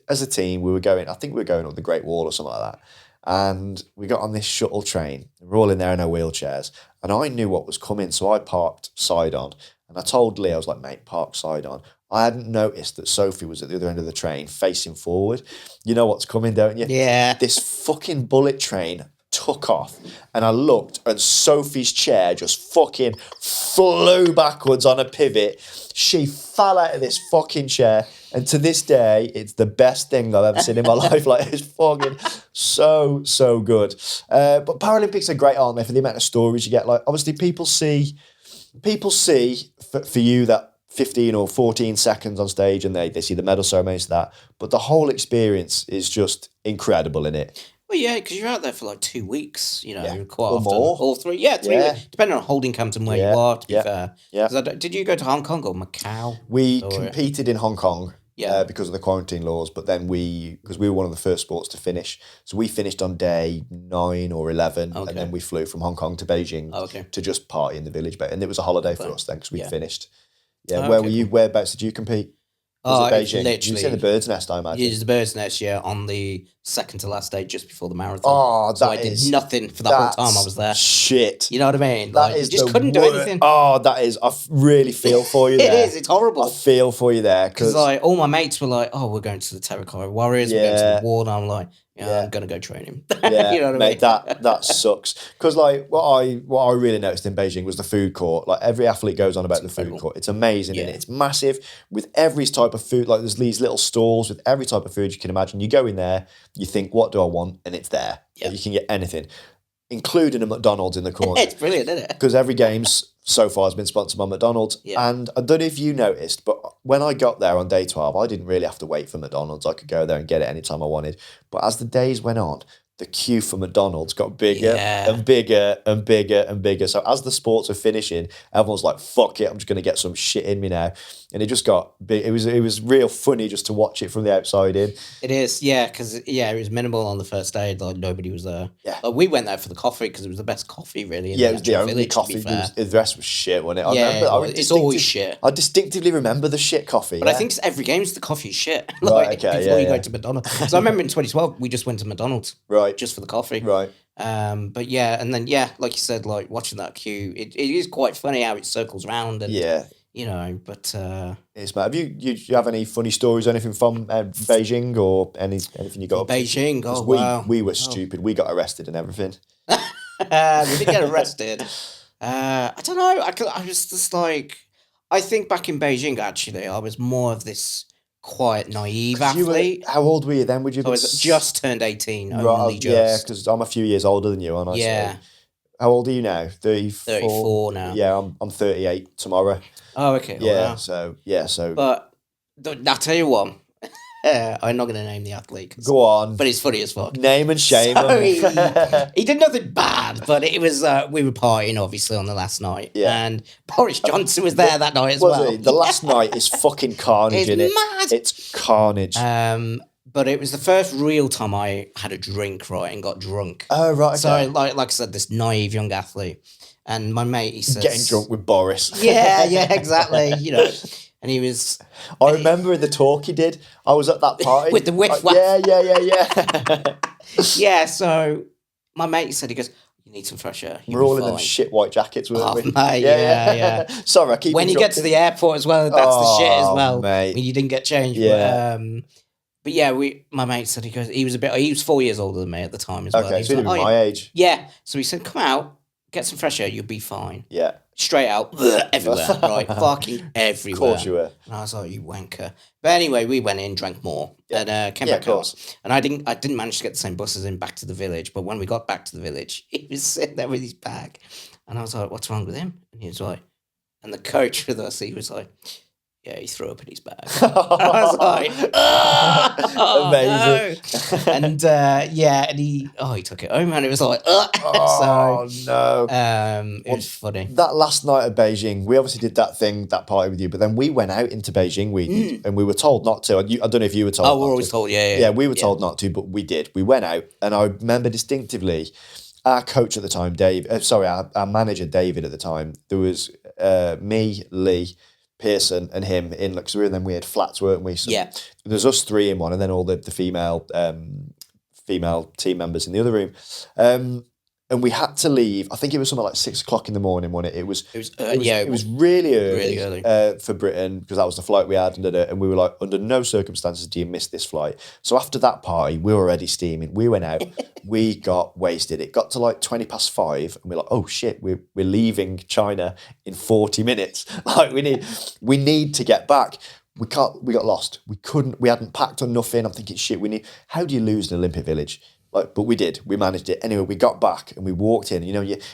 as a team, we were going, I think we were going up the Great Wall or something like that. And we got on this shuttle train. We're all in there in our wheelchairs. And I knew what was coming, so I parked side on. And I told Lee, I was like, mate, park side on. I hadn't noticed that Sophie was at the other end of the train, facing forward. You know what's coming, don't you? Yeah. This fucking bullet train took off, and I looked, and Sophie's chair just fucking flew backwards on a pivot. She fell out of this fucking chair, and to this day, it's the best thing I've ever seen in my life. Like, it's fucking so good. But Paralympics are great, aren't they, for the amount of stories you get? Like, obviously, people see for you that 15 or 14 seconds on stage, and they see the medal ceremonies, that, but the whole experience is just incredible, innit? Well, yeah, because you're out there for like 2 weeks, quite Or often. more. Or 3. Yeah, 3 Yeah. weeks, depending on holding camps and where you are, to be fair. Yeah. 'Cause did you go to Hong Kong or Macau? We competed in Hong Kong because of the quarantine laws, but then because we were one of the first sports to finish. So we finished on day 9 or 11, and then we flew from Hong Kong to Beijing to just party in the village. And it was a holiday for us then because we'd finished. Yeah, where were you? Whereabouts did you compete? Was it it's Beijing? You've seen the literally bird's nest, I imagine. used the bird's nest, on the second to last day, just before the marathon. Oh, so I did nothing for that whole time I was there. Shit. You know what I mean? That Like, is you just the couldn't do wor- anything. Oh, that is. Really feel for you It there. is. It's horrible. I feel for you there Because because like all my mates were like, "Oh, we're going to the Terracotta Warriors. We're going to Yeah. the ward." I'm like, Yeah. I'm gonna go train him. yeah, You know what I mate, mean? that sucks. Because like what I really noticed in Beijing was the food court. Like every athlete goes on about the food incredible. court. It's amazing and Yeah. it's massive with every type of food. Like there's these little stalls with every type of food you can imagine. You go in there, you think, what do I want? And it's there. Yeah. You can get anything, including a McDonald's in the corner. It's brilliant, isn't it? Because every game's so far has been sponsored by McDonald's. Yeah. And I don't know if you noticed, but when I got there on day 12, I didn't really have to wait for McDonald's. I could go there and get it anytime I wanted. But as the days went on, the queue for McDonald's got bigger Yeah. and bigger and bigger and bigger. So as the sports are finishing, everyone's like, fuck it, I'm just going to get some shit in me now. And it just got big. It was real funny just to watch it from the outside in. It is, because it was minimal on the first day. Like nobody was there. Yeah. Like, we went there for the coffee because it was the best coffee, really. In Yeah, it was the actual only village, to be coffee. fair. The rest was shit, wasn't it? It's always shit. I distinctively remember the shit coffee. But I think every game's the coffee shit. Right, okay, before you yeah. go to McDonald's. So I remember in 2012 we just went to McDonald's Right. just for the coffee. Right. But yeah, and then like you said, like watching that queue, it is quite funny how it circles round and Yeah. but It's mad. Have you have any funny stories or anything from Beijing or anything you got up to? Beijing, 'Cause wow. we were stupid. We got arrested and everything. We did get arrested. I don't know. I was just like, I think back in Beijing, actually, I was more of this quiet, naive athlete. How old were you then? Would you? I was just turned 18, Right, only yeah, just. because I'm a few years older than you, aren't I? Yeah. So, how old are you now? 34? 34 now. Yeah, I'm 38 tomorrow. Oh, okay. Yeah, Wow. so But I'll tell you what, I'm not going to name the athlete. go on. But it's funny as fuck. Name and shame So him. he did nothing bad, but it was we were partying obviously on the last night, Yeah. and Boris Johnson was there that night as Was well. he? The last night is fucking carnage, It's innit? mad. It's carnage. But it was the first real time I had a drink, right, and got drunk. Oh, right, okay. So like I said, this naive young athlete, and my mate, he says, Getting drunk with Boris. Yeah, exactly. And he was. I remember the talk he did. I was at that party. With the whiff Yeah. Yeah, so my mate said, he goes, "You need some fresh air. We're all in them shit white jackets, weren't we? Mate, yeah. Sorry, I keep When you get to interrupting. the airport as well, that's the shit as well. Mate. When you didn't get changed. Yeah. But yeah, my mate said, he was 4 years older than me at the time as well. Okay, He so was he like, was my age. Yeah. So he said, come out, get some fresh air, you'll be fine. Yeah. Straight out, everywhere, right? Fucking everywhere. Of course you were. And I was like, you wanker. But anyway, we went in, drank more, and came Yeah, back of course. out. And I didn't manage to get the same bus as him back to the village. But when we got back to the village, he was sitting there with his bag. And I was like, what's wrong with him? And he was like, and the coach with us, he was like, yeah, he threw up in his bag. I was like, oh, Amazing. no. And and he took it home and it was like, Oh, no. it was funny. That last night at Beijing, we obviously did that party with you, but then we went out into Beijing, and we were told not to. I don't know if you were told. Oh, we're not always to. told, yeah. Yeah, we were told not to, but we did. We went out, and I remember distinctively our coach at the time, our manager, David, at the time. There was me, Lee, Pearson, and him in, because we had flats, weren't we? So Yeah. there's us three in one, and then all the female team members in the other room. And we had to leave. I think it was something like 6 o'clock in the morning, wasn't it? It was really early, for Britain, because that was the flight we had, and we were like, under no circumstances do you miss this flight. So after that party, we were already steaming. We went out, we got wasted. It got to like 5:20, and we're like, oh shit, we're leaving China in 40 minutes. Like we need to get back. We got lost. We hadn't packed or nothing. I'm thinking, shit, how do you lose an Olympic Village? But we did. We managed it. Anyway, we got back and we walked in.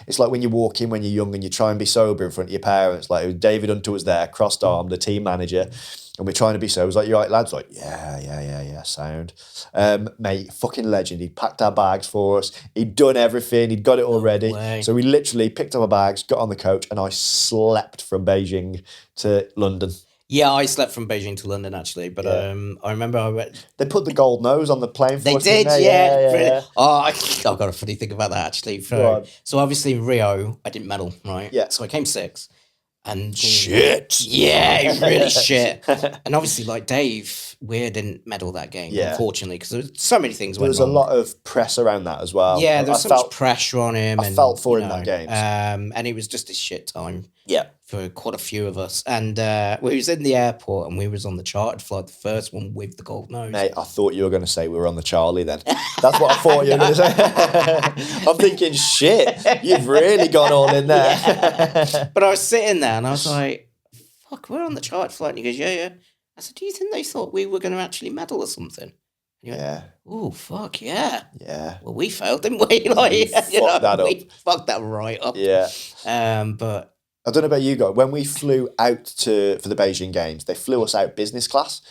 It's like when you walk in when you're young and you try and be sober in front of your parents. Like David Hunter was there, crossed armed, the team manager, and we're trying to be sober. I was like, "You right, lads?" Like, yeah, sound. Mate, fucking legend. He packed our bags for us. He'd done everything. He'd got it all ready. So we literally picked up our bags, got on the coach, and I slept from Beijing to London. Yeah, I slept from Beijing to London actually, but I remember I went. They put the gold nose on the plane for They us, did, didn't they? yeah. Oh, I've got a funny thing about that actually. Go on. So obviously in Rio, I didn't medal, right? Yeah. So I came 6th, And Shit. Yeah, it was really shit. And obviously, like Dave Weir didn't medal that game, Yeah. unfortunately, because there was so many things There went was wrong. a lot of press around that as well. Yeah, there was so much pressure on him. I felt for him that game. And it was just a shit time. Yeah. For quite a few of us. And we was in the airport and we was on the chartered flight, the first one with the gold nose. Mate, I thought you were going to say we were on the Charlie then. That's what I thought you were going to say. I'm thinking, shit, you've really gone all in there. Yeah. But I was sitting there and I was like, fuck, we're on the chartered flight. And he goes, yeah. I said, do you think they thought we were going to actually medal or something? And he went, yeah. Oh, fuck, yeah. Yeah. Well, we failed, didn't we? Like, we fucked that up. We fucked that right up. Yeah. But I don't know about you guys. When we flew out for the Beijing Games, they flew us out business class.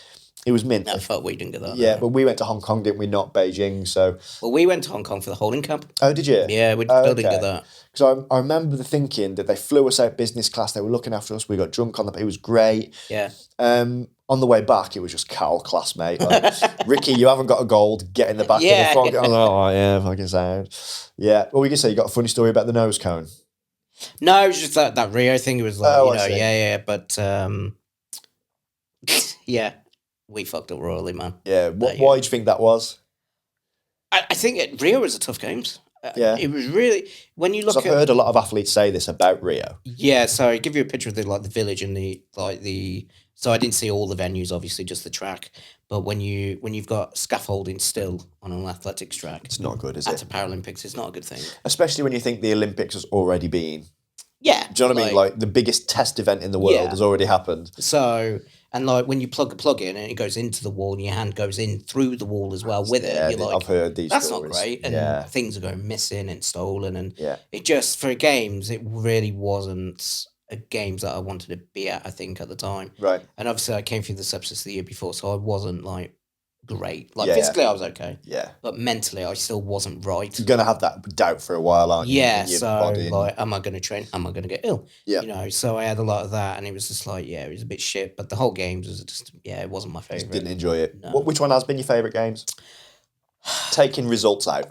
It was mint. No, fuck, we didn't get that. Yeah, but we went to Hong Kong, didn't we? Not Beijing. So. Well, we went to Hong Kong for the holding camp. Oh, did you? Yeah, we still didn't get that. Because I remember thinking that they flew us out business class. They were looking after us. We got drunk it was great. Yeah. On the way back, it was just Cal class, mate. Like, Ricky, you haven't got a gold. Get in the back of the front. I was like, oh, yeah, fucking sound. Yeah. What were you going to say? You got a funny story about the nose cone? No, it was just that Rio thing. It was like, yeah. But, yeah, we fucked up royally, man. Yeah. Why do you think that was? I think Rio was a tough games. Yeah. It was really, when you look I've heard a lot of athletes say this about Rio. Yeah, so I give you a picture of the village and so I didn't see all the venues, obviously, just the track. But when you've got scaffolding still on an athletics track, it's not good, is it? At the Paralympics, it's not a good thing. Especially when you think the Olympics has already been. Yeah. Do you know what I mean? Like the biggest test event in the world has already happened. So, and like when you plug a plug in and it goes into the wall and your hand goes in through the wall as well with it, you're like, I've heard these that's stories. not great. And things are going missing and stolen. And it just, for games, it really wasn't a games that I wanted to be at, I think, at the time. Right. And obviously I came through the sepsis the year before, so I wasn't like great. Like physically I was okay. Yeah. But mentally I still wasn't right. You're gonna have that doubt for a while, aren't you? Yeah, so like, am I gonna train? Am I gonna get ill? Yeah. You know, so I had a lot of that and it was just like, it was a bit shit. But the whole games was just it wasn't my favourite. Didn't enjoy it. No. Which one has been your favourite games? Taking results out.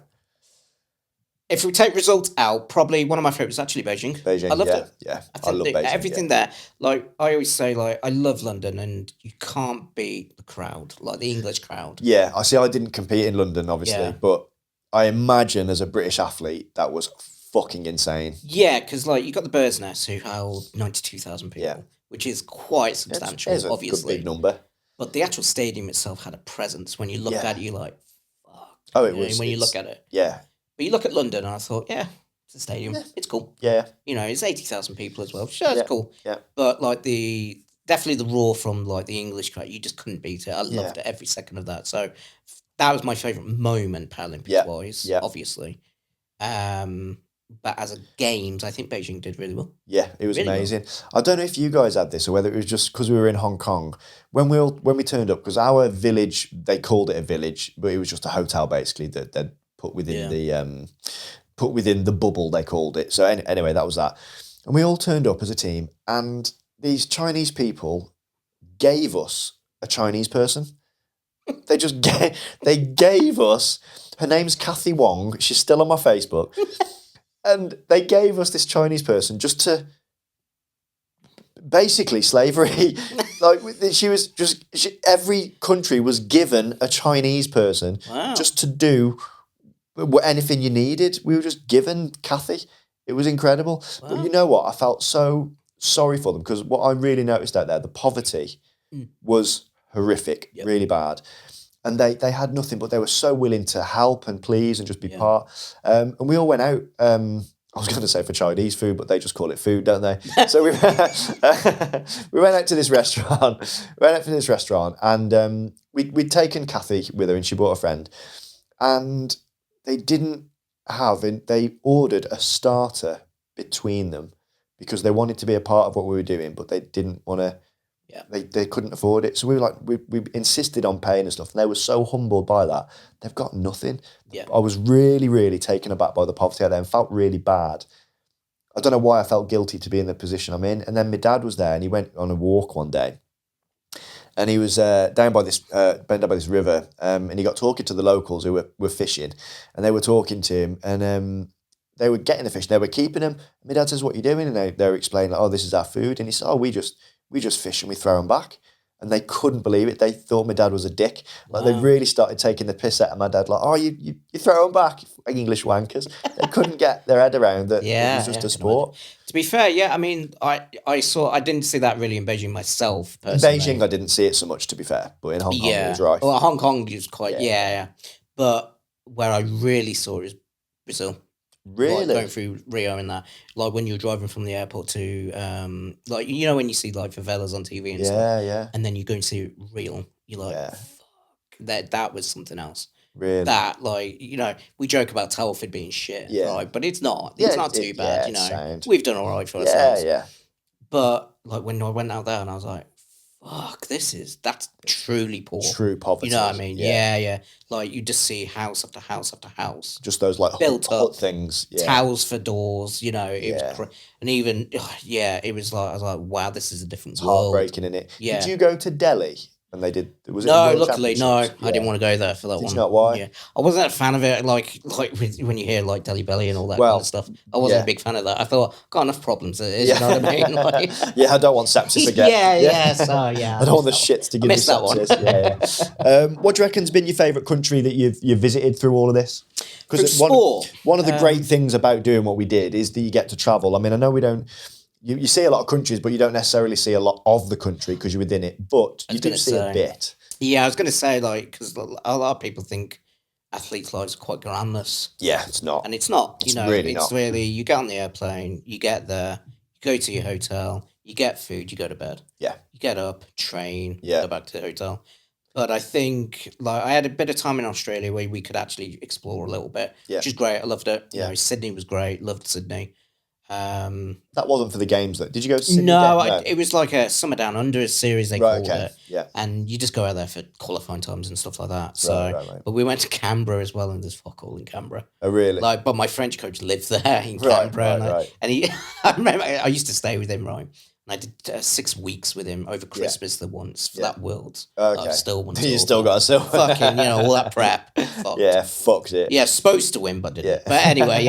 If we take results out, probably one of my favourites is actually Beijing. Beijing, I loved it. Yeah, I love Beijing. Everything there. Like, I always say, like, I love London and you can't beat the crowd, like the English crowd. Yeah, I didn't compete in London, obviously, but I imagine as a British athlete, that was fucking insane. Yeah, because, like, you got the Bird's Nest who held 92,000 people, which is quite substantial, it's obviously. Good big number. But the actual stadium itself had a presence. When you look at it, you're like, fuck. Oh, it was. When you look at it. Yeah. But you look at London and I thought, it's a stadium. Yeah. It's cool. Yeah. You know, it's 80,000 people as well. Sure, it's cool. Yeah. But like definitely the roar from like the English crowd, you just couldn't beat it. I loved it every second of that. So that was my favourite moment Paralympics wise, obviously. But as a games, I think Beijing did really well. Yeah, it was really amazing. Well. I don't know if you guys had this or whether it was just because we were in Hong Kong. When we turned up, because our village, they called it a village, but it was just a hotel basically that they'd put within the bubble, they called it. So anyway, that was that. And we all turned up as a team and these Chinese people gave us a Chinese person. They just gave us, her name's Kathy Wong, she's still on my Facebook. And they gave us this Chinese person just to basically slavery. Like every country was given a Chinese person just to do anything you needed. We were just given Kathy. It was incredible. Wow. But you know what? I felt so sorry for them because what I really noticed out there, the poverty was horrific, really bad. And they had nothing, but they were so willing to help and please and just be part. And we all went out. I was going to say for Chinese food, but they just call it food, don't they? So we went out to this restaurant. And we'd taken Kathy with her, and she brought a friend. And they ordered a starter between them because they wanted to be a part of what we were doing, but they didn't want to. Yeah. They couldn't afford it. So we were like, we insisted on paying and stuff. And they were so humbled by that. They've got nothing. Yeah. I was really, really taken aback by the poverty out there and felt really bad. I don't know why I felt guilty to be in the position I'm in. And then my dad was there and he went on a walk one day. And he was down by this river and he got talking to the locals who were fishing. And they were talking to him and they were getting the fish, they were keeping them. My dad says, "What are you doing?" And they were explaining, like, "Oh, this is our food." And he said, "Oh, we just fish and we throw them back." And they couldn't believe it. They thought my dad was a dick. Like they really started taking the piss out of my dad. Like, "Oh, you throw them back, English wankers." They couldn't get their head around that it was just a sport. To be fair, yeah, I mean, I didn't see that really in Beijing myself In personally. Beijing, I didn't see it so much, to be fair, but in Hong Kong it was right. Well, Hong Kong is quite yeah. But where I really saw it is Brazil. Really? Like going through Rio and that, like when you're driving from the airport to, like, you know, when you see like favelas on TV and stuff, and then you go and see it real, you're like, fuck, that was something else. Really? That, like, you know, we joke about Telford being shit, right? But it's not. It's not too bad, you know. Sound. We've done all right for ourselves. Yeah. But like when I went out there and I was like, fuck, that's truly poor. True poverty. You know what I mean? Yeah. Like you just see house after house after house. Just those like built hut up things. Yeah. Towels for doors, you know. It was and even it was like, I was like, wow, this is a different world. Heartbreaking, in it. Yeah. Did you go to Delhi? And they did. Was it no, luckily, no. I didn't want to go there for that one. Did you not? Why? Yeah, I wasn't a fan of it. Like when you hear like Delhi Belly and all that kind of stuff, I wasn't a big fan of that. I thought, got enough problems. As is, you know what I mean? Like, I don't want sepsis again. So I don't want the shits to give you sepsis. What do you reckon's been your favourite country that you've visited through all of this? Because one of the great things about doing what we did is that you get to travel. I mean, I know we don't. You see a lot of countries, but you don't necessarily see a lot of the country because you're within it. But you do see a bit. Yeah, I was going to say, like, because a lot of people think athletes' lives are quite glamorous. Yeah, it's not. And it's not. It's really not. Really, you get on the airplane, you get there, you go to your hotel, you get food, you go to bed. Yeah. You get up, train, go back to the hotel. But I think, like, I had a bit of time in Australia where we could actually explore a little bit, which is great. I loved it. You know, Sydney was great. Loved Sydney. That wasn't for the games, though. Did you go to Sydney? No, it was like a Summer Down Under series, they called it. Yeah. And you just go out there for qualifying times and stuff like that. So, But we went to Canberra as well, and there's fuck all in Canberra. Oh, really? Like, but my French coach lived there in Canberra. And he, I remember, I used to stay with him, right? And I did 6 weeks with him over Christmas the once for that World. Okay. Still won. You still got a silver. Fucking, you know, all that prep. Fucked. Yeah, fucked it. Yeah, supposed to win, but didn't. But anyway,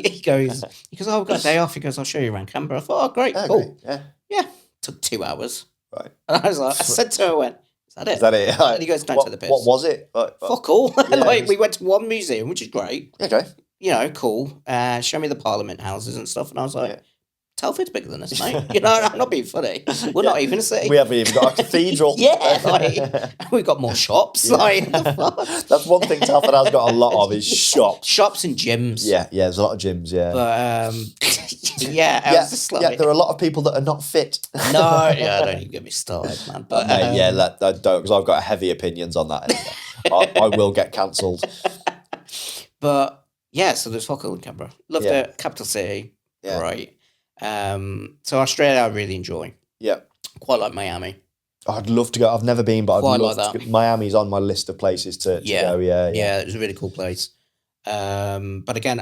he goes, oh, I've got a day off. He goes, I'll show you around Canberra. I thought, oh, great, cool. Great. Yeah. Took 2 hours. Right. And I was like, I said to her, is that it? Is that it? And he goes, don't take the piss. What was it? Fuck all. Like, we went to one museum, which is great. Okay. You know, cool. Show me the Parliament houses and stuff. And I was like, Telford's bigger than us, mate. You know, I'm not being funny. We're not even a city. We haven't even got a cathedral. We've got more shops. Like, that's one thing Telford has got a lot of is shops. Shops and gyms. Yeah, there's a lot of gyms, But, I was just like... there are a lot of people that are not fit. No, don't even get me started, man. But, I don't, because I've got heavy opinions on that anyway. I will get cancelled. But, so there's fuck all in Canberra. Loved it. Capital city. Yeah. Right. So Australia I really enjoy. Yeah. Quite like Miami. I'd love to go. I've never been, but I'd love like to go. Miami's on my list of places to go. Yeah, it was a really cool place. But again,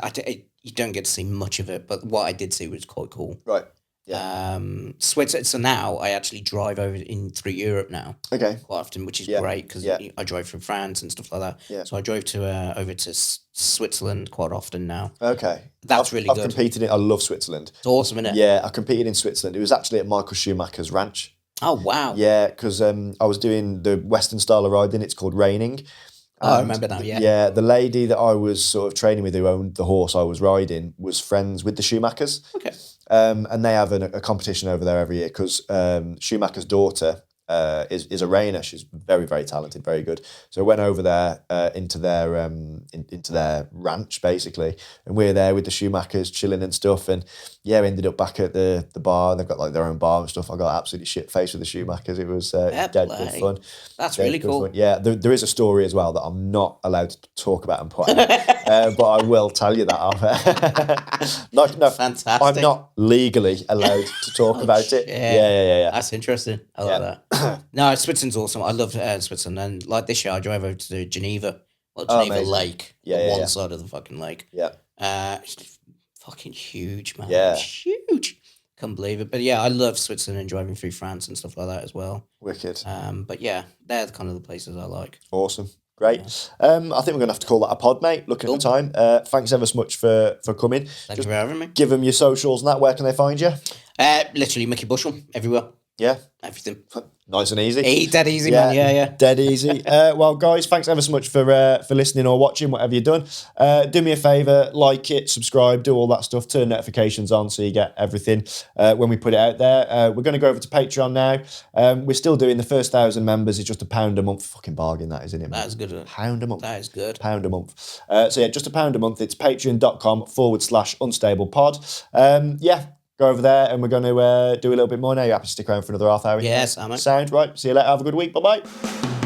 you don't get to see much of it, but what I did see was quite cool. Right. Yeah. Switzerland. So now I actually drive through Europe now. Okay. Quite often, which is great because I drove through France and stuff like that. Yeah. So I drove over to Switzerland quite often now. Okay. That's really good. I've competed in. I love Switzerland. It's awesome, isn't it? Yeah, I competed in Switzerland. It was actually at Michael Schumacher's ranch. Oh wow. Yeah, because I was doing the Western style of riding. It's called reining. I remember now, yeah. Yeah, the lady that I was sort of training with, who owned the horse I was riding, was friends with the Schumachers. Okay. And they have a competition over there every year because Schumacher's daughter is a reiner. She's very, very talented, very good. So I went over there into their ranch basically, and we were there with the Schumachers chilling and stuff. And we ended up back at the bar. They've got like their own bar and stuff. I got absolutely shit faced with the Schumachers. It was dead good fun. That's really cool. Fun. Yeah, there is a story as well that I'm not allowed to talk about and put out, but I will tell you that. No, fantastic. I'm not legally allowed to talk about it. Yeah. That's interesting. I like that. No, Switzerland's awesome. I love Switzerland. And like this year, I drove over to Geneva. Well, Geneva Lake. One side of the fucking lake. Yeah. It's fucking huge, man. Yeah. It's huge. Can't believe it. But yeah, I love Switzerland and driving through France and stuff like that as well. Wicked. But yeah, they're kind of the places I like. Awesome. Great. I think we're going to have to call that a pod, mate. Looking at the time. Thanks ever so much for coming. Thank you for having me. Give them your socials and that. Where can they find you? Literally Mickey Bushell everywhere. Yeah. Everything. Nice and easy. Dead easy, man. Yeah. Dead easy. Well, guys, thanks ever so much for listening or watching, whatever you've done. Do me a favour, like it, subscribe, do all that stuff, turn notifications on so you get everything when we put it out there. We're going to go over to Patreon now. We're still doing the first 1,000 members. It's just £1 a month. Fucking bargain, that, isn't it? That is good. £1 a month. That is good. £1 a month. So yeah, just £1 a month. It's patreon.com/unstablepod. Yeah. Go over there and we're going to do a little bit more now. You happy to stick around for another half hour? Yes, I'm Sound right. See you later. Have a good week. Bye-bye.